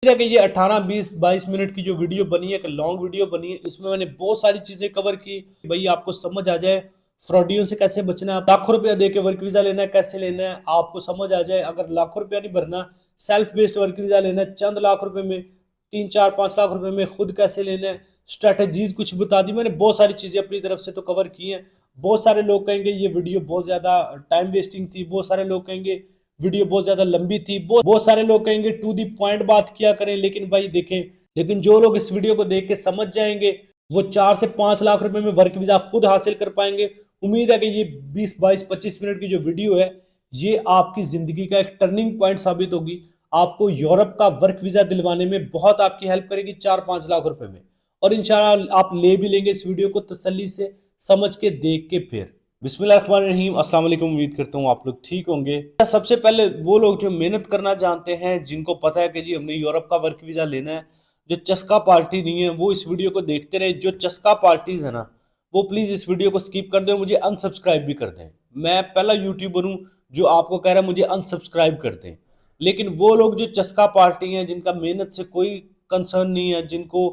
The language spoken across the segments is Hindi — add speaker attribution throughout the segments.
Speaker 1: कि ये 18 20 22 मिनट की जो वीडियो बनी है, एक लॉन्ग वीडियो बनी है, इसमें मैंने बहुत सारी चीजें कवर की। भाई आपको समझ आ जाए फ्रॉडियों से कैसे बचना है, लाखों रुपया देके वर्क वीजा लेना है कैसे लेना है, आपको समझ आ जाए अगर लाखों रुपया नहीं भरना, सेल्फ बेस्ड वर्क वीजा लेना है चंद लाख रुपए में, 3 4 5 लाख रुपए में खुद कैसे लेना है, स्ट्रेटेजीज कुछ बता दी मैंने। बहुत सारी चीजें अपनी तरफ से तो कवर की हैं। बहुत सारे लोग कहेंगे ये वीडियो बहुत ज्यादा टाइम वेस्टिंग थी, बहुत सारे लोग कहेंगे वीडियो बहुत ज्यादा लंबी थी, बहुत सारे लोग कहेंगे टू दी पॉइंट बात किया करें। लेकिन भाई देखें, लेकिन जो लोग इस वीडियो को देख के समझ जाएंगे वो 4 से 5 लाख रुपए में वर्क वीजा खुद हासिल कर पाएंगे। उम्मीद है कि ये 20 22 25 मिनट की जो वीडियो है ये आपकी जिंदगी का एक टर्निंग पॉइंट साबित होगी। आपको यूरोप का वर्क वीजा दिलवाने में बहुत आपकी हेल्प करेगी 4 5 लाख रुपए में। और इंशाल्लाह आप ले भी लेंगे इस वीडियो को तसल्ली से समझ के देख के। फिर बिस्मिल्लाहिर्रहमानिर्रहीम, अस्सलाम वालेकुम। उम्मीद करता हूँ आप लोग ठीक होंगे। सबसे पहले वो लोग जो मेहनत करना जानते हैं, जिनको पता है कि जी हमने यूरोप का वर्क वीजा लेना है, जो चस्का पार्टी नहीं है वो इस वीडियो को देखते रहे। जो चस्का पार्टीज है ना वो प्लीज इस वीडियो को स्किप कर दें, मुझे अनसब्सक्राइब भी कर दें। मैं पहला यूट्यूबर हूँ जो आपको कह रहा है मुझे अनसब्सक्राइब कर दें। लेकिन वो लोग जो चस्का पार्टी हैं, जिनका मेहनत से कोई कंसर्न नहीं है, जिनको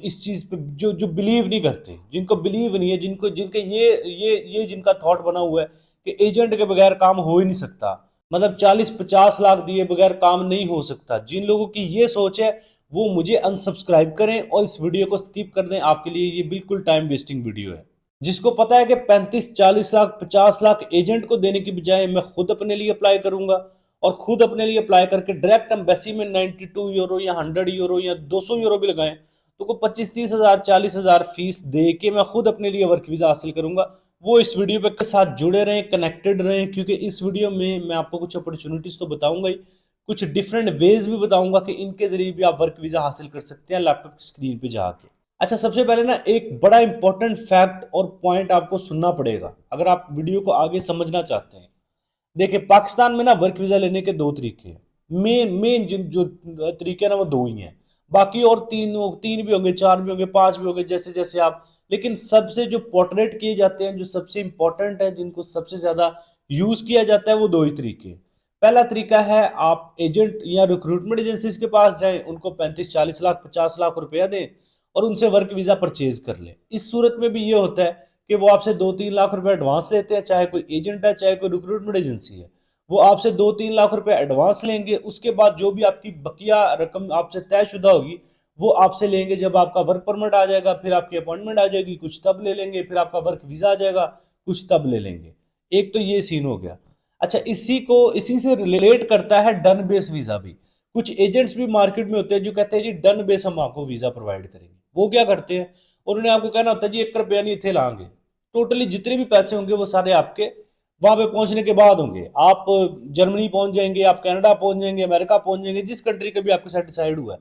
Speaker 1: इस चीज पे जो जो बिलीव नहीं करते, जिनको बिलीव नहीं है, जिनको जिनके ये जिनका थॉट बना हुआ है कि एजेंट के बगैर काम हो ही नहीं सकता, मतलब 40 50 लाख दिए बगैर काम नहीं हो सकता, जिन लोगों की ये सोच है वो मुझे अनसब्सक्राइब करें और इस वीडियो को स्किप कर दें। आपके लिए ये बिल्कुल टाइम वेस्टिंग वीडियो है। जिसको पता है कि 35 40 लाख 50 लाख एजेंट को देने की बजाय मैं खुद अपने लिए अप्लाई करूंगा और खुद अपने लिए अप्लाई करके डायरेक्ट एम्बेसी में 92 यूरो या 100 यूरो या 200 यूरो भी लगाएं तो को 25 30 हजार 40 हजार फीस दे के मैं खुद अपने लिए वर्क वीजा हासिल करूंगा। वो इस वीडियो पे के साथ जुड़े रहें, कनेक्टेड रहें, क्योंकि इस वीडियो में मैं आपको कुछ अपॉर्चुनिटीज तो बताऊंगा ही, कुछ डिफरेंट वेज भी बताऊंगा कि इनके जरिए भी आप वर्क वीजा हासिल कर सकते हैं लैपटॉप की स्क्रीन पे जाके। अच्छा, सबसे पहले ना एक बड़ा इंपॉर्टेंट फैक्ट और पॉइंट आपको सुनना पड़ेगा अगर आप वीडियो को आगे समझना चाहते हैं। देखिए, पाकिस्तान में ना वर्क वीजा लेने के दो तरीके हैं। मेन मेन जिन जो तरीके हैं ना वो दो ही हैं। बाकी और तीन भी होंगे, चार भी होंगे, पांच भी होंगे, जैसे जैसे आप, लेकिन सबसे जो पोर्ट्रेट किए जाते हैं, जो सबसे इंपॉर्टेंट है, जिनको सबसे ज्यादा यूज किया जाता है, वो दो ही तरीके हैं। पहला तरीका है आप एजेंट या रिक्रूटमेंट एजेंसीज के पास जाएं, उनको 35 40 लाख 50 लाख रुपया दें और उनसे वर्क वीजा परचेज कर लें। इस सूरत में भी ये होता है कि वो आपसे 2 3 लाख रुपए एडवांस लेते हैं, चाहे कोई एजेंट है चाहे कोई रिक्रूटमेंट एजेंसी है। वो आपसे 2 3 लाख रुपए एडवांस लेंगे, उसके बाद जो भी आपकी बकिया रकम आपसे तयशुदा होगी वो आपसे लेंगे। जब आपका वर्क परमिट आ जाएगा, फिर आपकी अपॉइंटमेंट आ जाएगी, कुछ तब ले लेंगे, फिर आपका वर्क वीजा आ जाएगा, कुछ तब ले लेंगे। एक तो ये सीन हो गया। अच्छा, इसी से रिलेट करता है डन बेस वीजा भी। कुछ एजेंट्स भी मार्केट में होते हैं जो कहते हैं जी डन बेस हम आपको वीजा प्रोवाइड करेंगे। वो क्या करते हैं, उन्होंने आपको कहना होता है जी 1 रुपया नहीं थे लाएंगे, टोटली जितने भी पैसे होंगे वो सारे आपके वहां पे पहुंचने के बाद होंगे। आप जर्मनी पहुंच जाएंगे, आप कनाडा पहुंच जाएंगे, अमेरिका पहुंच जाएंगे, जिस कंट्री का भी आपके साथ डिसाइड हुआ है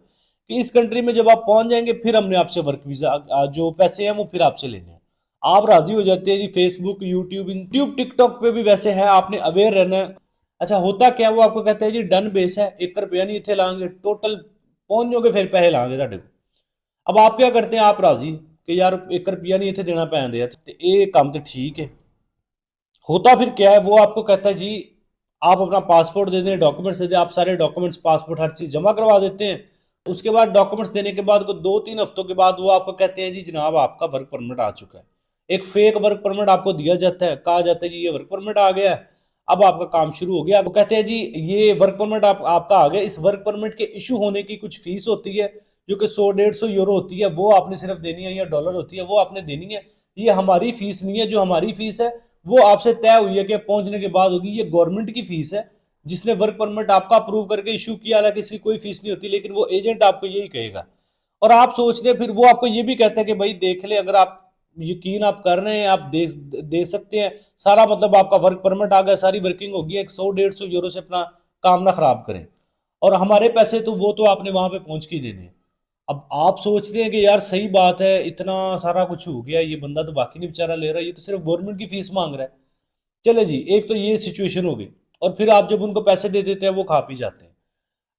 Speaker 1: कि इस कंट्री में जब आप पहुंच जाएंगे फिर हमने आपसे वर्क वीजा जो पैसे हैं वो फिर आपसे लेने हैं। आप राजी हो जाते हैं जी। फेसबुक, यूट्यूब टिकटॉक पे भी वैसे है, आपने अवेयर रहना है। अच्छा, होता क्या है, वो आपको कहते हैं जी डन बेस है, 1 रुपया नहीं इतने लाएंगे, टोटल पहुंच जाओगे फिर पैसे लाएंगे ਤੁਹਾਡੇ को। अब आप क्या करते हैं, आप राजी कि यार 1 रुपया नहीं इतने देना पैंदे यार, ये काम तो ठीक है। होता फिर क्या है, वो आपको कहता है जी आप अपना पासपोर्ट दे दें, डॉक्यूमेंट्स दे दें, आप सारे डॉक्यूमेंट्स पासपोर्ट हर चीज़ जमा करवा देते हैं। उसके बाद डॉक्यूमेंट्स देने के बाद को 2 3 हफ्तों के बाद वो आपको कहते हैं जी जनाब आपका वर्क परमिट आ चुका है। एक फेक वर्क परमिट आपको दिया जाता है, कहा जाता है जी ये वर्क परमिट आ गया है, अब आपका काम शुरू हो गया। वो कहते हैं जी ये वर्क परमिट आपका आ गया। इस वर्क परमिट के इशू होने की कुछ फीस होती है जो कि 100 150 यूरो होती है, वो आपने सिर्फ देनी है, या डॉलर होती है वो आपने देनी है। ये हमारी फीस नहीं है, जो हमारी फीस है वो आपसे तय हुई है कि पहुंचने के बाद होगी। ये गवर्नमेंट की फीस है, जिसने वर्क परमिट आपका अप्रूव करके इशू किया, हालांकि इसकी कोई फीस नहीं होती, लेकिन वो एजेंट आपको यही कहेगा। और आप सोच रहे, फिर वो आपको ये भी कहता है कि भाई देख ले, अगर आप यकीन आप कर रहे हैं, आप देख सकते हैं सारा, मतलब आपका वर्क परमिट आ गया, सारी वर्किंग होगी, एक 100 150 यूरो से अपना काम ना खराब करें। और हमारे पैसे तो वो तो आपने वहां पे पहुंच के देने हैं। अब आप सोच रहे हैं कि यार सही बात है, इतना सारा कुछ हो गया, ये बंदा तो बाकी नहीं बेचारा ले रहा है, ये तो सिर्फ गवर्नमेंट की फीस मांग रहा है। चले जी, एक तो ये सिचुएशन हो गई। और फिर आप जब उनको पैसे दे देते हैं वो खा पी जाते हैं।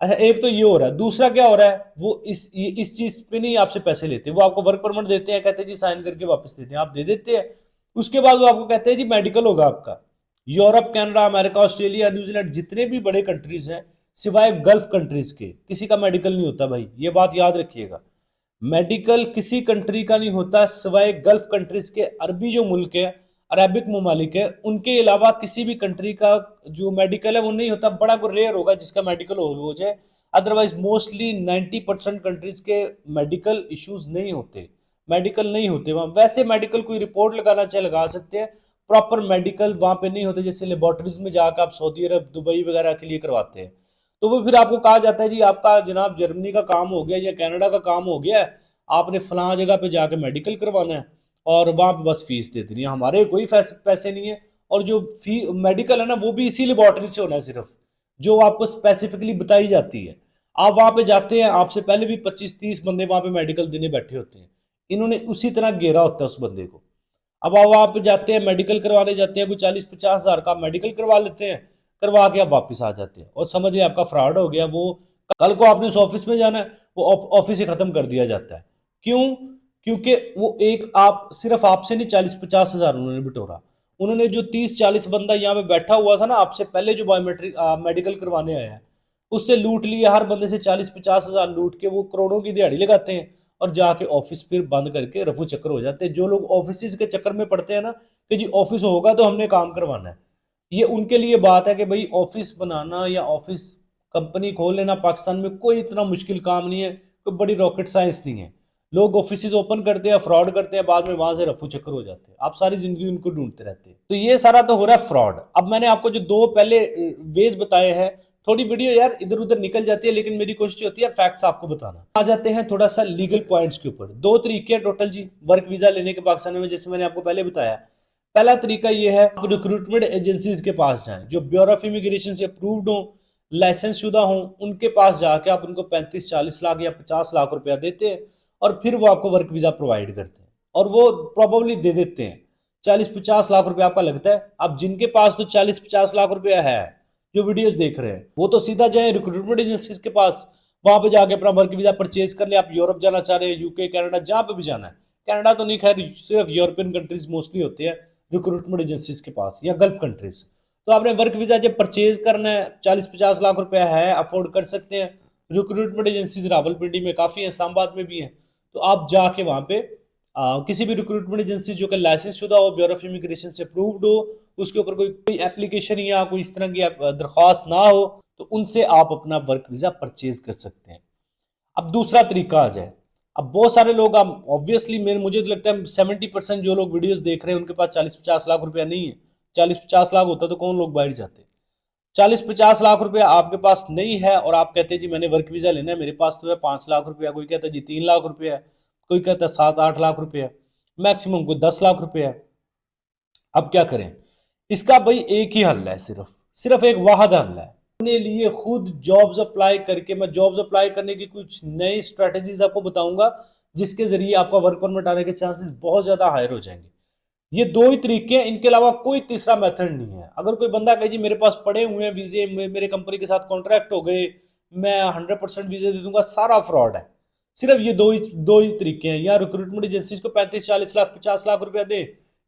Speaker 1: अच्छा, एक तो ये हो रहा है। दूसरा क्या हो रहा है, वो इस चीज पे नहीं आपसे पैसे लेते, वो आपको वर्क परमिट देते हैं, कहते हैं जी साइन करके वापस देते हैं, आप दे देते हैं। उसके बाद वो आपको कहते हैं जी मेडिकल होगा आपका। Europe, Canada, America, Australia, New Zealand, जितने भी बड़े कंट्रीज हैं सिवाय गल्फ कंट्रीज के किसी का मेडिकल नहीं होता भाई, ये बात याद रखिएगा। मेडिकल किसी कंट्री का नहीं होता सिवाय गल्फ कंट्रीज के, अरबी जो मुल्क है, अरबिक ममालिक है, उनके अलावा किसी भी कंट्री का जो मेडिकल है वो नहीं होता। बड़ा को रेयर होगा जिसका मेडिकल हो जाए, अदरवाइज मोस्टली 90% कंट्रीज के मेडिकल इश्यूज नहीं होते, मेडिकल नहीं होते वहां। वैसे मेडिकल कोई रिपोर्ट लगाना चाहे लगा सकते हैं, प्रॉपर मेडिकल वहां पे नहीं होते, जैसे लेबोरेटरीज में जाकर आप सऊदी अरब दुबई वगैरह के लिए करवाते हैं। तो वो फिर आपको कहा जाता है जी आपका जनाब जर्मनी का काम हो गया या कनाडा का काम हो गया है, आपने फलां जगह पे जाके मेडिकल करवाना है और वहां पे बस फीस दे देनी है, हमारे कोई पैसे नहीं है। और जो फी मेडिकल है ना वो भी इसी लेबोरेटरी से होना है सिर्फ, जो आपको स्पेसिफिकली बताई जाती है। आप वहां पे जाते हैं, आपसे पहले भी 25-30 बंदे वहां पे मेडिकल देने बैठे होते हैं, इन्होंने उसी तरह घेरा होता है उस बंदे को। अब आप वहां पे जाते हैं, मेडिकल करवाने जाते हैं, कोई 40-50 हज़ार का मेडिकल करवा लेते हैं, करवा के आप वापस आ जाते हैं और समझिए आपका फ्रॉड हो गया। वो कल को आपने उस ऑफिस में जाना है, वो ऑफिस ही खत्म कर दिया जाता है। क्यों? क्योंकि वो एक आप सिर्फ आपसे नहीं 40-50 हज़ार उन्होंने बिटोरा, उन्होंने जो 30-40 बंदा यहाँ पे बैठा हुआ था ना आपसे पहले जो बायोमेट्रिक मेडिकल करवाने आया है, उससे लूट लिया, हर बंदे से 40-50 हज़ार लूट के वो करोड़ों की दिहाड़ी लगाते हैं और जाके ऑफिस फिर बंद करके रफू चक्कर हो जाते हैं। जो लोग ऑफिस के चक्कर में पड़ते हैं ना कि जी ऑफिस होगा तो हमने काम करवाना है, ये उनके लिए बात है कि भाई ऑफिस बनाना या ऑफिस कंपनी खोल लेना पाकिस्तान में कोई इतना मुश्किल काम नहीं है, कोई बड़ी रॉकेट साइंस नहीं है। लोग ऑफिस ओपन करते हैं, फ्रॉड करते हैं, बाद में वहां से रफू चक्कर हो जाते हैं, आप सारी जिंदगी उनको ढूंढते रहते हैं। तो ये सारा तो हो रहा है फ्रॉड। अब मैंने आपको जो दो पहले वेज बताए हैं, थोड़ी वीडियो यार इधर उधर निकल जाती है, लेकिन मेरी कोशिश होती है फैक्ट्स आपको बताना। आ जाते हैं थोड़ा सा लीगल पॉइंट्स के ऊपर। दो तरीके हैं टोटल जी वर्क वीजा लेने के पाकिस्तान में, जैसे मैंने आपको पहले बताया। पहला तरीका ये है आप रिक्रूटमेंट एजेंसीज के पास जाएं जो ब्यूरो ऑफ इमिग्रेशन से अप्रूव्ड हो, लाइसेंस शुदा हो, उनके पास जाके आप उनको 35-40 लाख या 50 लाख रुपया देते हैं और फिर वो आपको वर्क वीजा प्रोवाइड करते हैं और वो प्रोबेबली दे देते हैं। 40-50 लाख रुपया आपका लगता है। अब जिनके पास तो 40-50 लाख रुपया है, जो वीडियोस देख रहे हैं, वो तो सीधा जाए रिक्रूटमेंट एजेंसीज के पास, वहां पे जाके अपना वर्क वीजा परचेज कर ले। आप यूरोप जाना चाह रहे हैं, यूके, कनाडा, जहां पे भी जाना है, कनाडा तो नहीं, खैर सिर्फ यूरोपियन कंट्रीज मोस्टली होते हैं रिक्रूटमेंट एजेंसीज के पास, या गल्फ कंट्रीज। तो आपने वर्क वीजा जब परचेज करना है, 40-50 लाख रुपया है, अफोर्ड कर सकते हैं, रिक्रूटमेंट एजेंसीज रावलपिंडी में काफ़ी है, इस्लामाबाद में भी है, तो आप जाके वहाँ पे किसी भी रिक्रूटमेंट एजेंसी जो कि लाइसेंस शुदा हो, ब्यूरो ऑफ इमिग्रेशन से अप्रूव्ड हो, उसके ऊपर कोई एप्लीकेशन या कोई इस तरह की दरख्वास्त ना हो, तो उनसे आप अपना वर्क वीजा परचेज कर सकते हैं। अब दूसरा तरीका आ जाए। अब बहुत सारे लोग, अब ऑब्वियसली मुझे तो लगता है 70% जो लोग वीडियोस देख रहे हैं उनके पास 40-50 लाख रुपया नहीं है। 40-50 लाख होता तो कौन लोग बाहर जाते। 40-50 लाख रुपया आपके पास नहीं है और आप कहते हैं जी मैंने वर्क वीजा लेना है, मेरे पास तो है 5 लाख रुपया, कोई कहता है जी 3 लाख रुपया है, कोई कहता है 7-8 लाख रुपया, मैक्सिमम कोई 10 लाख रुपया है। अब क्या करें? इसका भाई एक ही हल है, सिर्फ एक वाहद हल है। अपने लिए खुद जॉब्स अप्लाई करके, मैं जॉब्स अप्लाई करने की कुछ नई स्ट्रेटजीज आपको बताऊंगा जिसके जरिए आपका वर्क परमिट आने के चांसेस बहुत ज्यादा हायर हो जाएंगे। ये दो ही तरीके हैं, इनके अलावा कोई तीसरा मेथड नहीं है। अगर कोई बंदा कहे जी मेरे पास पड़े हुए हैं वीजे, मेरे कंपनी के साथ कॉन्ट्रैक्ट हो गए, मैं 100% वीजे दे दूंगा, सारा फ्रॉड है। सिर्फ ये दो ही तरीके हैं, या रिक्रूटमेंट एजेंसीज को 35-40 लाख 50 लाख रुपया दे,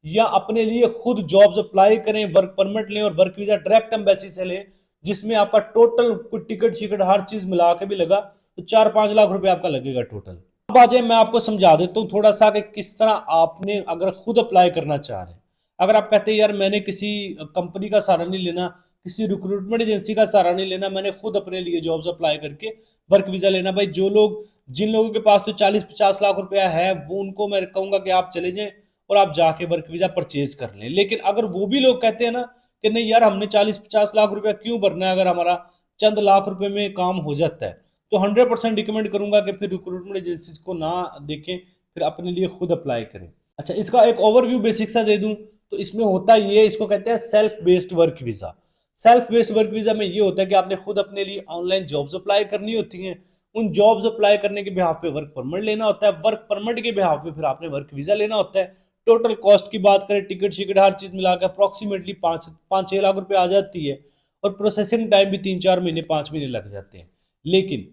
Speaker 1: या अपने लिए खुद जॉब्स अप्लाई करें, वर्क परमिट लें और वर्क वीजा डायरेक्ट एम्बेसी से लें, जिसमें आपका टोटल टिकट शिकट हर चीज मिला के भी लगा तो 4-5 लाख रुपया आपका लगेगा टोटल। अब आ जाए मैं आपको समझा देता हूँ थोड़ा सा कि किस तरह आपने अगर खुद अप्लाई करना चाह रहे हैं। अगर आप कहते हैं यार मैंने किसी कंपनी का सहारा नहीं लेना, किसी रिक्रूटमेंट एजेंसी का सहारा नहीं लेना, मैंने खुद अपने लिए जॉब्स अप्लाई करके वर्क वीजा लेना, भाई जिन लोगों के पास तो 40-50 लाख रुपया है वो उनको मैं कहूंगा कि आप चले जाएं और आप जाके वर्क वीजा परचेज कर लें। लेकिन अगर वो भी लोग कहते हैं ना कि नहीं यार हमने 40-50 लाख रुपया क्यों भरना है, अगर हमारा चंद लाख रुपए में काम हो जाता है, तो 100% रिकमेंड करूंगा कि फिर रिक्रूटमेंट एजेंसीज को ना देखें, फिर अपने लिए खुद अप्लाई करें। अच्छा, इसका एक ओवरव्यू बेसिक सा दे दूं तो इसमें होता ये, इसको कहते हैं self based work visa. Self based work visa में ये होता है कि आपने खुद अपने लिए ऑनलाइन जॉब्स अप्लाई करनी होती हैं, उन जॉब्स अप्लाई करने के बिहाफ पे वर्क परमिट लेना होता है, वर्क परमिट के बिहाफ पे फिर आपने वर्क वीजा लेना होता है। टोटल कॉस्ट की बात करें, टिकट शिकट हर चीज मिलाकर अप्रोक्सीमेटली 5-6 लाख रुपए आ जाती है और प्रोसेसिंग टाइम भी 3-4 महीने 5 महीने लग जाते हैं। लेकिन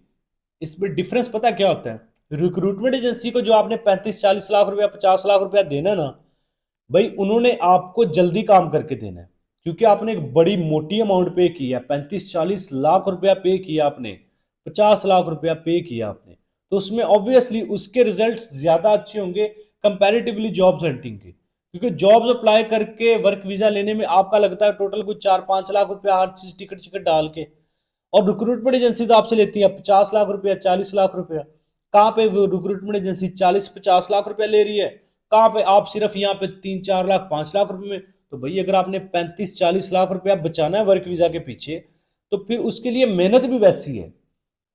Speaker 1: इसमें डिफरेंस पता क्या होता है? रिक्रूटमेंट एजेंसी को जो आपने 35-40 लाख रुपया 50 लाख रुपया देना ना, भाई उन्होंने आपको जल्दी काम करके देना है। क्योंकि आपने एक बड़ी मोटी अमाउंट पे किया, 35-40 लाख रुपया पे किया आपने, 50 लाख रुपया पे किया आपने, तो उसमें ऑब्वियसली उसके रिजल्ट्स ज्यादा अच्छे होंगे कंपैरेटिवली जॉब्स हंटिंग के। क्योंकि जॉब्स अप्लाई करके वर्क वीजा लेने में आपका लगता है टोटल कुछ 4-5 लाख रुपया हर चीज टिकट चिकट डाल के, और रिक्रूटमेंट एजेंसीज आपसे लेती है 50 लाख रुपया, 40 लाख रुपया। कहाँ पे वो रिक्रूटमेंट एजेंसी 40-50 लाख रुपया ले रही है, कहाँ पे आप सिर्फ यहाँ पे 3-4 लाख 5 लाख रुपए में। तो भाई अगर आपने 35-40 लाख रुपया बचाना है वर्क वीजा के पीछे, तो फिर उसके लिए मेहनत भी वैसी है।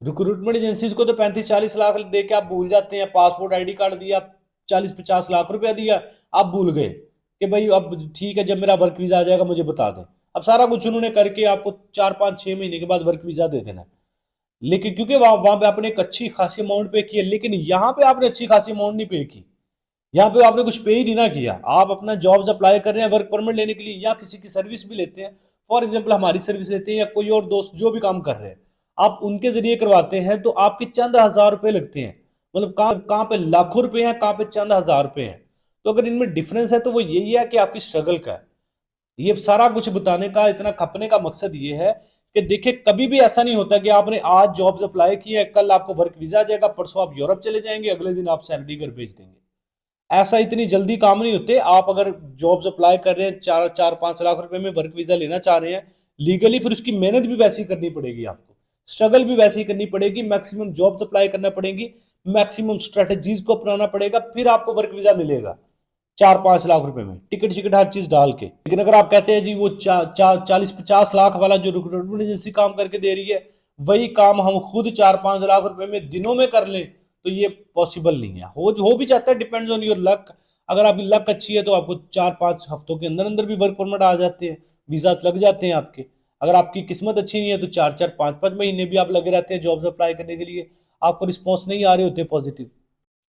Speaker 1: रिक्रूटमेंट एजेंसीज को तो 35-40 लाख दे के आप भूल जाते हैं, पासपोर्ट आईडी कार्ड दिया, 40-50 लाख रुपया दिया, आप भूल गए कि भाई अब ठीक है जब मेरा वर्क वीजा आ जाएगा मुझे बता दें। अब सारा कुछ उन्होंने करके आपको 4-5-6 महीने के बाद वर्क वीजा दे देना है। लेकिन क्योंकि वहां पे आपने एक अच्छी खासी अमाउंट पे की है, लेकिन यहाँ पे आपने अच्छी खासी अमाउंट नहीं पे की। यहाँ पे आपने कुछ पे ही नहीं ना किया, आप अपना जॉब्स अप्लाई कर रहे हैं वर्क परमिट लेने के लिए, या किसी की सर्विस भी लेते हैं, फॉर एग्जाम्पल हमारी सर्विस लेते हैं या कोई और दोस्त जो भी काम कर रहे हैं, आप उनके जरिए करवाते हैं, तो आपके चंद हजार रुपए लगते हैं। मतलब कहाँ कहाँ पे लाखों रुपए हैं, कहाँ पे चंद हजार रुपए हैं। तो अगर इनमें डिफरेंस है तो वो यही है कि आपकी स्ट्रगल का है। ये सारा कुछ बताने का, इतना खपने का मकसद ये है कि देखिए कभी भी ऐसा नहीं होता कि आपने आज जॉब्स अप्लाई की है, कल आपको वर्क वीजा आ जाएगा, परसों आप यूरोप चले जाएंगे, अगले दिन आप सैलरी घर भेज देंगे। ऐसा इतनी जल्दी काम नहीं होते। आप अगर जॉब्स अप्लाई कर रहे हैं, 4-5 लाख रुपए में वर्क वीजा लेना चाह रहे हैं लीगली, फिर उसकी मेहनत भी वैसी करनी पड़ेगी आपको, स्ट्रगल भी वैसी करनी पड़ेगी, मैक्सिमम जॉब्स अप्लाई करना पड़ेगी, मैक्सिमम स्ट्रेटेजीज को अपनाना पड़ेगा, फिर आपको वर्क वीजा मिलेगा 4-5 लाख रुपए में टिकट शिकट हर चीज डाल के। लेकिन अगर आप कहते हैं जी वो 40-50 लाख वाला जो रिक्रूटमेंट एजेंसी काम करके दे रही है, वही काम हम खुद 4-5 लाख रुपए में दिनों में कर लें, तो ये पॉसिबल नहीं है। हो भी जाता है, डिपेंड्स ऑन योर लक। अगर आपकी लक अच्छी है तो आपको 4-5 हफ्तों के अंदर अंदर भी वर्क परमिट आ जाते हैं, वीजा लग जाते हैं आपके। अगर आपकी किस्मत अच्छी नहीं है तो 4-4 5-5 महीने भी आप लगे रहते हैं जॉब्स अप्लाई करने के लिए, आपको रिस्पॉन्स नहीं आ रहे होते पॉजिटिव।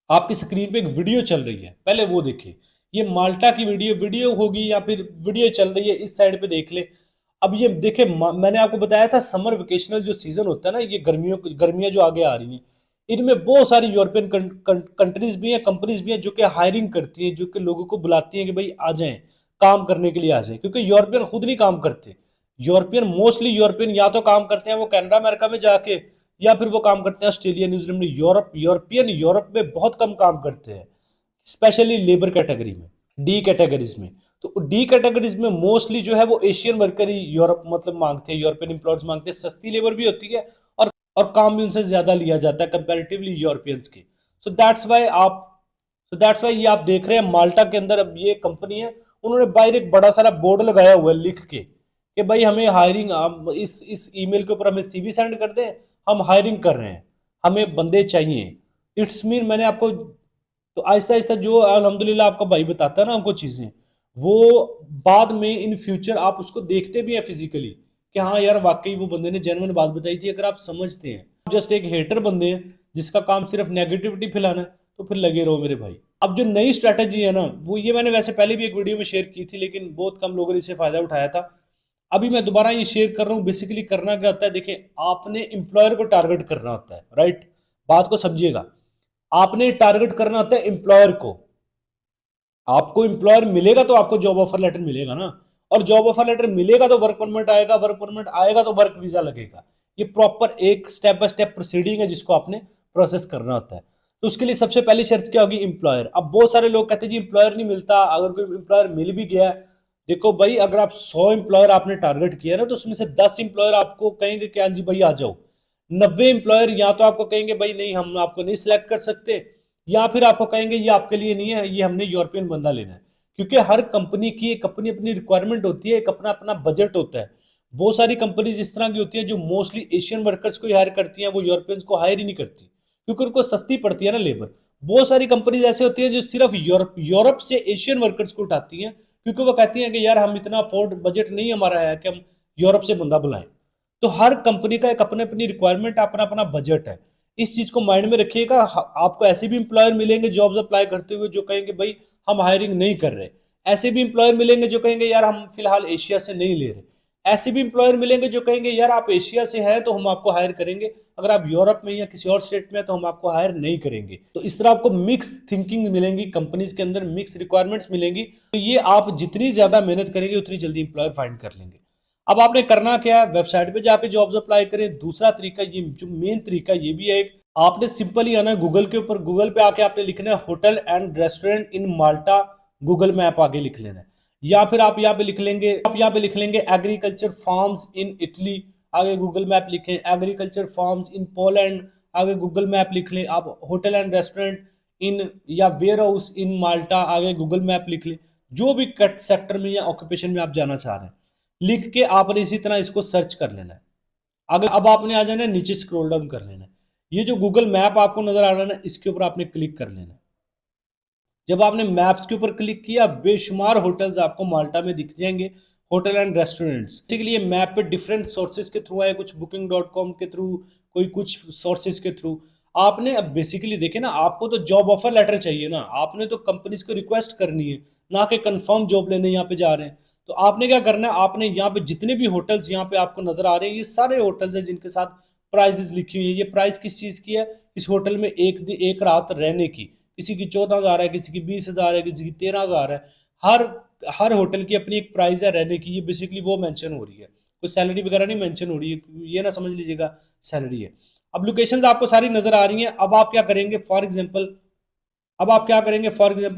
Speaker 1: आपकी स्क्रीन पे एक वीडियो चल रही है, पहले वो देखिए। ये माल्टा की वीडियो वीडियो होगी या फिर वीडियो चल रही है, इस साइड पे देख ले। अब ये देखे, मैंने आपको बताया था समर वेकेशनल जो सीजन होता है ना, ये गर्मियां जो आगे आ रही हैं, इनमें बहुत सारी यूरोपियन कंट्रीज भी हैं, कंपनीज भी हैं जो कि हायरिंग करती हैं, जो कि लोगों को बुलाती हैं कि भाई आ जाएं काम करने के लिए आ जाएं। क्योंकि यूरोपियन खुद नहीं काम करते, यूरोपियन मोस्टली यूरोपियन या तो काम करते हैं वो कनाडा अमेरिका में जाके, या फिर वो काम करते हैं ऑस्ट्रेलिया न्यूजीलैंड में। यूरोपियन यूरोप में बहुत कम काम करते हैं, स्पेशली लेबर कैटेगरी में, डी कैटेगरीज में। तो डी कैटेगरीज में मोस्टली जो है वो एशियन वर्कर ही यूरोप मतलब मांगते हैं, यूरोपियन एम्प्लॉयर्स मांगते हैं, सस्ती लेबर भी होती है और काम भी उनसे ज्यादा लिया जाता है कंपैरेटिवली यूरोपियंस के। सो दैट्स वाई ये आप देख रहे हैं माल्टा के अंदर अब ये कंपनी है, उन्होंने बाहर एक बड़ा सारा बोर्ड लगाया हुआ है लिख के कि भाई हमें हायरिंग, इस ईमेल के ऊपर हमें सीवी सेंड कर दें, हम हायरिंग कर रहे हैं, हमें बंदे चाहिए। इट्स मीन मैंने आपको तो आहिस्ता आहिस्ता जो अल्हम्दुलिल्लाह आपका भाई बताता है ना आपको चीजें, वो बाद में इन फ्यूचर आप उसको देखते भी हैं फिजिकली कि हाँ यार वाकई वो बंदे ने जेन्युइन बात बताई थी। अगर आप समझते हैं, जस्ट एक हेटर बंदे हैं जिसका काम सिर्फ नेगेटिविटी फैलाना है, तो फिर लगे रहो मेरे भाई। अब जो नई स्ट्रैटेजी है ना, वो ये मैंने वैसे पहले भी एक वीडियो में शेयर की थी, लेकिन बहुत कम लोगों ने इससे फायदा उठाया था। अभी मैं दोबारा ये शेयर कर रहा हूँ। बेसिकली करना क्या होता है, देखिए आपने एम्प्लॉयर को टारगेट करना होता है, राइट? बात को समझिएगा, आपने टारगेट करना होता है एम्प्लॉयर को। आपको एम्प्लॉयर मिलेगा तो आपको जॉब ऑफर लेटर मिलेगा ना, और जॉब ऑफर लेटर मिलेगा तो वर्क परमिट आएगा, वर्क परमिट आएगा तो वर्क वीजा लगेगा। ये प्रॉपर एक स्टेप बाय स्टेप प्रोसीडिंग है जिसको आपने प्रोसेस करना होता है। तो उसके लिए सबसे पहली शर्त क्या होगी, एम्प्लॉयर। अब बहुत सारे लोग कहते हैं जी एम्प्लॉयर नहीं मिलता, अगर कोई एम्प्लॉयर मिल भी गया, देखो भाई अगर आप 100 एम्प्लॉयर आपने टारगेट किया ना, तो उसमें से 10 एम्प्लॉयर आपको कहेंगे कि हाँ जी भाई आ जाओ। 90 एम्प्लॉयर या तो आपको कहेंगे भाई नहीं हम आपको नहीं सिलेक्ट कर सकते, या फिर आपको कहेंगे ये आपके लिए नहीं है, ये हमने यूरोपियन बंदा लेना है। क्योंकि हर कंपनी की एक अपनी अपनी रिक्वायरमेंट होती है, एक अपना अपना बजट होता है। बहुत सारी कंपनीज इस तरह की होती है जो मोस्टली एशियन वर्कर्स को हायर करती हैं, वो यूरोपियंस को हायर ही नहीं करती क्योंकि उनको सस्ती पड़ती है ना लेबर। बहुत सारी कंपनीज ऐसे होती है जो सिर्फ यूरोप से एशियन वर्कर्स को उठाती हैं, क्योंकि वो कहती हैं कि यार हम इतना अफोर्ड बजट नहीं हमारा है कि हम यूरोप से बंदा बुलाएं। तो हर कंपनी का एक अपने अपनी रिक्वायरमेंट, अपना अपना बजट है। इस चीज को माइंड में रखिएगा। आपको ऐसे भी एम्प्लॉयर मिलेंगे जॉब्स अप्लाई करते हुए जो कहेंगे भाई हम हायरिंग नहीं कर रहे, ऐसे भी एम्प्लॉयर मिलेंगे जो कहेंगे यार हम फिलहाल एशिया से नहीं ले रहे, ऐसे भी एम्प्लॉयर मिलेंगे जो कहेंगे यार आप एशिया से हैं तो हम आपको हायर करेंगे, अगर आप यूरोप में या किसी और स्टेट में हैं तो हम आपको हायर नहीं करेंगे। तो इस तरह आपको मिक्स थिंकिंग मिलेंगी कंपनीज के अंदर, मिक्स रिक्वायरमेंट्स मिलेंगी। तो ये आप जितनी ज्यादा मेहनत करेंगे उतनी जल्दी एम्प्लॉयर फाइंड कर लेंगे। अब आपने करना क्या है, वेबसाइट पे जाके जॉब्स अप्लाई करें। दूसरा तरीका, ये जो मेन तरीका ये भी है एक, आपने सिंपल ही आना है गूगल के ऊपर, गूगल पे आके आपने लिखना है hotel and restaurant in Malta, Google map आगे लिख लेना है। या फिर आप यहाँ पे लिख लेंगे एग्रीकल्चर फार्म्स इन इटली, आगे गूगल मैप लिखें, एग्रीकल्चर फार्म्स इन पोलैंड, आगे गूगल मैप लिख लें। आप होटल एंड रेस्टोरेंट इन या वेयर हाउस इन माल्टा, आगे गूगल मैप लिख लें। जो भी कट सेक्टर में या ऑक्यूपेशन में आप जाना चाह रहे हैं लिख के आपने इसी तरह इसको सर्च कर लेना है। अगर अब आपने आ जाना है नीचे स्क्रॉल डाउन कर लेना है, ये जो गूगल मैप आपको नजर आ रहा है ना, इसके ऊपर आपने क्लिक कर लेना है। जब आपने मैप्स के ऊपर क्लिक किया, बेशुमार होटल्स आपको माल्टा में दिख जाएंगे, होटल एंड रेस्टोरेंट्स। ठीक है, ये मैप पे डिफरेंट सोर्सेज के थ्रू आए, कुछ booking.com के थ्रू, कोई कुछ सोर्सेज के थ्रू। आपने अब बेसिकली देखे ना, आपको तो जॉब ऑफर लेटर चाहिए ना, आपने तो कंपनीज को रिक्वेस्ट करनी है, ना कि कंफर्म जॉब लेने यहाँ पे जा रहे हैं। तो आपने क्या करना है, आपने यहाँ पे जितने भी होटल्स यहाँ पे आपको नजर आ रहे हैं, ये सारे होटल्स हैं जिनके साथ प्राइजेस लिखी हुई है। ये प्राइस किस चीज की है, इस होटल में एक रात रहने की, किसी की 14,000 है, किसी की 20,000 है, किसी की 13,000 है। हर हर होटल की अपनी एक प्राइस है रहने की, ये बेसिकली वो मेंशन हो रही है, कोई सैलरी वगैरह नहीं मेंशन हो रही है, ये ना समझ लीजिएगा सैलरी है। अब लोकेशंस आपको सारी नजर आ रही हैं। अब आप क्या करेंगे, फॉर एग्जांपल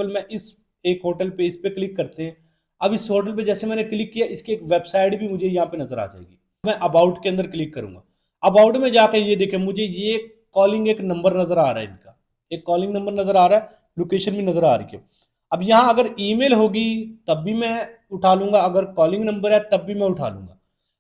Speaker 1: मैं इस एक होटल पे इस पे क्लिक करते हैं। अब इस होटल पे जैसे मैंने क्लिक किया, इसकी एक वेबसाइट भी मुझे यहाँ पे नजर आ जाएगी। मैं अबाउट के अंदर क्लिक करूंगा। अबाउट में जाकर ये देखें, मुझे ये कॉलिंग एक नंबर नजर आ रहा है, इनका एक कॉलिंग नंबर नजर आ रहा है, लोकेशन भी नजर आ रही है। अब यहाँ अगर ईमेल होगी तब भी मैं उठा लूंगा, अगर कॉलिंग नंबर है तब भी मैं उठा लूंगा।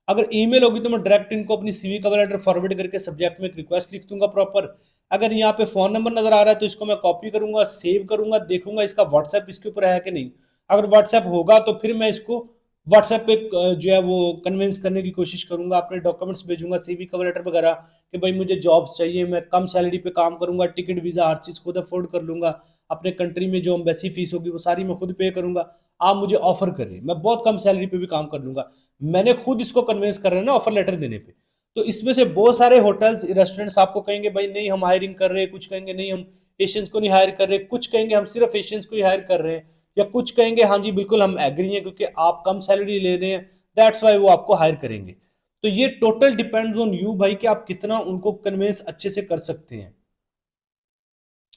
Speaker 1: अगर ईमेल होगी तो मैं डायरेक्ट इनको अपनी सीवी कवर लेटर फॉरवर्ड करके सब्जेक्ट में एक रिक्वेस्ट लिख दूंगा प्रॉपर। अगर यहाँ पे फोन नंबर नजर आ रहा है तो इसको मैं कॉपी करूंगा, सेव करूंगा, देखूंगा इसका व्हाट्सएप इसके ऊपर है कि नहीं। अगर व्हाट्सएप होगा तो फिर मैं इसको व्हाट्सएप पे जो है वो कन्विंस करने की कोशिश करूंगा, अपने डॉक्यूमेंट्स भेजूंगा, सीवी कवर लेटर वगैरह, कि भाई मुझे जॉब्स चाहिए, मैं कम सैलरी पे काम करूंगा, टिकट वीजा हर चीज खुद अफोर्ड कर लूंगा, अपने कंट्री में जो एम्बेसी फीस होगी वो सारी मैं खुद पे करूंगा, आप मुझे ऑफर करें, मैं बहुत कम सैलरी पे भी काम कर लूंगा। मैंने खुद इसको कन्विंस कर रहे हैं ना ऑफर लेटर देने पे। तो इसमें से बहुत सारे होटल्स रेस्टोरेंट्स आपको कहेंगे भाई नहीं हम हायरिंग कर रहे हैं, कुछ कहेंगे नहीं हम एशियंस को नहीं हायर कर रहे, कुछ कहेंगे हम सिर्फ एशियंस को ही हायर कर रहे हैं, या कुछ कहेंगे हाँ जी बिल्कुल हम एग्री हैं क्योंकि आप कम सैलरी ले रहे हैं, दैट्स वाई वो आपको हायर करेंगे। तो ये टोटल डिपेंड्स ऑन यू भाई कि आप कितना उनको कन्विंस अच्छे से कर सकते हैं।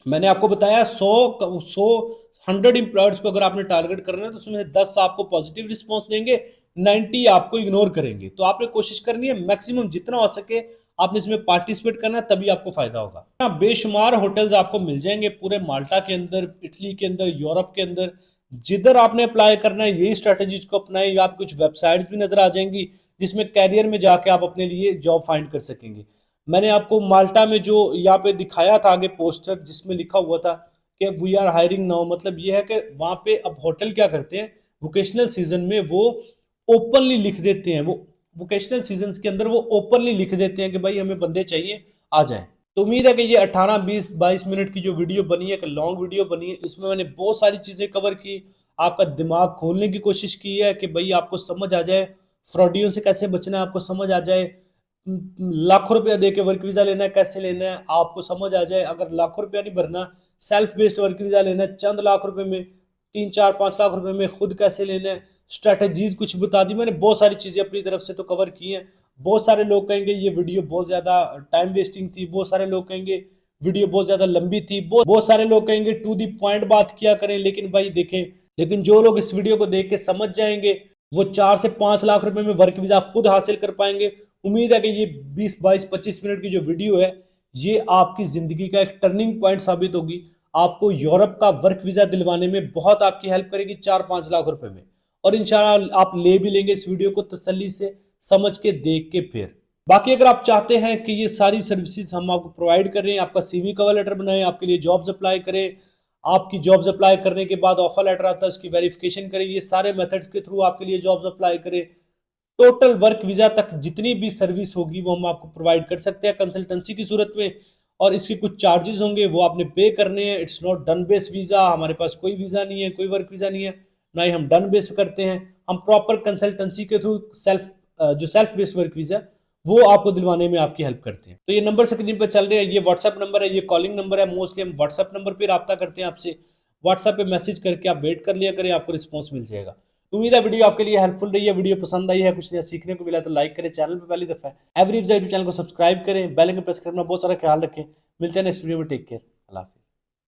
Speaker 1: मैंने आपको बताया 100 एम्प्लॉयर्स को अगर आपने टारगेट करना है तो उसमें 10 आपको पॉजिटिव रिस्पॉन्स देंगे, 90 आपको इग्नोर करेंगे। तो आपने कोशिश करनी है मैक्सिमम जितना हो सके आपने इसमें पार्टिसिपेट करना है, तभी आपको फायदा होगा। बेशुमार होटल्स आपको मिल जाएंगे पूरे माल्टा के अंदर, इटली के अंदर, यूरोप के अंदर। जिधर आपने अप्लाई करना है यही स्ट्रेटेजीज को अपनाएं, या आप कुछ वेबसाइट्स भी नजर आ जाएंगी जिसमें कैरियर में जाके आप अपने लिए जॉब फाइंड कर सकेंगे। मैंने आपको माल्टा में जो यहाँ पे दिखाया था आगे पोस्टर जिसमें लिखा हुआ था कि वी आर हायरिंग नाउ, मतलब ये है कि वहां पे अब होटल क्या करते हैं वोकेशनल सीजन में, वो ओपनली लिख देते हैं, वो वोकेशनल सीजन के अंदर वो ओपनली लिख देते हैं कि भाई हमें बंदे चाहिए, आ जाए। तो उम्मीद है कि ये 18 20 22 मिनट की जो वीडियो बनी है, एक लॉन्ग वीडियो बनी है, इसमें मैंने बहुत सारी चीजें कवर की, आपका दिमाग खोलने की कोशिश की है कि भाई आपको समझ आ जाए फ्रॉडियों से कैसे बचना है, आपको समझ आ जाए लाखों रुपया दे के वर्क वीजा लेना है कैसे लेना है, आपको समझ आ जाए अगर लाखों रुपया नहीं भरना, सेल्फ बेस्ड वर्क वीजा लेना है चंद लाख रुपए में, 3 4 5 लाख रुपए में खुद कैसे लेना है, स्ट्रेटेजीज कुछ बता दी मैंने, बहुत सारी चीजें अपनी तरफ से तो कवर की हैं। बहुत सारे लोग कहेंगे ये वीडियो बहुत ज्यादा टाइम वेस्टिंग थी, बहुत सारे लोग कहेंगे वीडियो बहुत ज्यादा लंबी थी, बहुत सारे लोग कहेंगे टू दी पॉइंट बात किया करें। लेकिन भाई देखें, लेकिन जो लोग इस वीडियो को देख के समझ जाएंगे वो 4 से 5 लाख रुपए में वर्क वीजा खुद हासिल कर पाएंगे। उम्मीद है कि ये 20 22 25 मिनट की जो वीडियो है ये आपकी जिंदगी का एक टर्निंग पॉइंट साबित होगी, आपको यूरोप का वर्क वीजा दिलवाने में बहुत आपकी हेल्प करेगी 4 5 लाख रुपए में, और इंशाल्लाह आप ले भी लेंगे इस वीडियो को तसल्ली से समझ के देख के। फिर बाकी अगर आप चाहते हैं कि ये सारी सर्विसेज हम आपको प्रोवाइड कर रहे हैं, आपका सीवी कवर लेटर बनाएं, आपके लिए जॉब्स अप्लाई करें, आपकी जॉब्स अप्लाई करने के बाद ऑफर लेटर आता है उसकी वेरिफिकेशन करें, ये सारे मेथड्स के थ्रू आपके लिए जॉब्स अप्लाई करें, टोटल वर्क वीजा तक जितनी भी सर्विस होगी वो हम आपको प्रोवाइड कर सकते हैं कंसल्टेंसी की सूरत में। और इसके कुछ चार्जेस होंगे वो आपने पे करने हैं। It's not done base visa, हमारे पास कोई वीजा नहीं है, कोई वर्क वीजा नहीं है, ना ही हम डन बेस करते हैं, हम प्रॉपर कंसल्टेंसी के थ्रू सेल्फ जो सेल्फ बेस्ड वर्क वीजा वो आपको दिलवाने में आपकी हेल्प करते हैं। तो ये नंबर स्क्रीन पे चल रहे हैं, ये व्हाट्सएप नंबर है, ये कॉलिंग नंबर है। मोस्टली हम व्हाट्सएप नंबर पे रब्ता करते हैं आपसे। व्हाट्सएप पे मैसेज करके आप वेट कर लिया करें, आपको रिस्पॉन्स मिल जाएगा। उम्मीद है वीडियो आपके लिए हेल्पफुल रही है, वीडियो पसंद आई है, कुछ नया सीखने को मिला तो लाइक करें, चैनल पे पहली दफा है एवरी यूट्यूब चैनल को सब्सक्राइब करें, बेल आइकन प्रेस करना बहुत सारा ख्याल रखें। मिलते हैं नेक्स्ट वीडियो में, टेक केयर, अल्लाह हाफिज़।